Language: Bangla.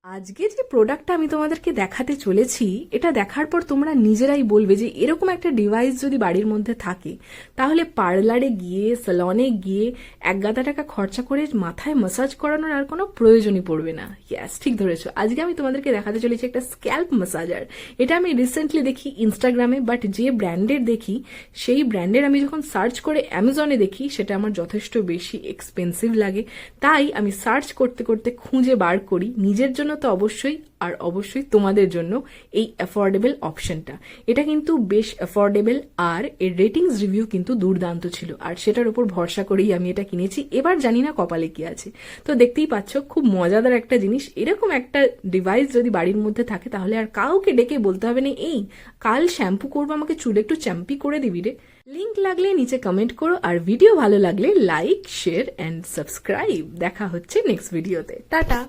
আজকে যে প্রোডাক্টটা আমি তোমাদেরকে দেখাতে চলেছি, এটা দেখার পর তোমরা নিজেরাই বলবে যে এরকম একটা ডিভাইস যদি বাড়ির মধ্যে থাকে তাহলে পার্লারে গিয়ে স্যালনে গিয়ে এক গাদা টাকা খরচা করে মাথায় ম্যাসাজ করানোর আর কোনো প্রয়োজনই পড়বে না। ইয়াস, ঠিক ধরেছো। আজকে আমি তোমাদেরকে দেখাতে চলেছি একটা স্ক্যাল্প ম্যাসাজার। এটা আমি রিসেন্টলি দেখি ইনস্টাগ্রামে, বাট যে ব্র্যান্ডের দেখি সেই ব্র্যান্ডের আমি যখন সার্চ করে অ্যামাজনে দেখি সেটা আমার যথেষ্ট বেশি এক্সপেন্সিভ লাগে। তাই আমি সার্চ করতে করতে খুঁজে বার করি নিজের জন্য তো অবশ্যই, আর অবশ্যই তোমাদের জন্য এই অ্যাফোর্ডেবল অপশনটা। এটা কিন্তু বেশ অ্যাফোর্ডেবল, আর এর রেটিংস রিভিউ কিন্তু দুর্দান্ত ছিল, আর সেটার উপর ভরসা করেই আমি এটা কিনেছি। এবার জানি না কপালে কি আছে। তো দেখতেই পাচ্ছ, খুব মজাদার একটা জিনিস। এরকম একটা ডিভাইস যদি বাড়ির মধ্যে থাকে তাহলে আর কাউকে ডেকে বলতে হবে না এই কাল শ্যাম্পু করবো, আমাকে চুল একটু চ্যাম্পি করে দিবি রে। লিংক লাগলে নিচে কমেন্ট করো, আর ভিডিও ভালো লাগলে লাইক, শেয়ার অ্যান্ড সাবস্ক্রাইব। দেখা হচ্ছে নেক্সট ভিডিওতে। টাটা।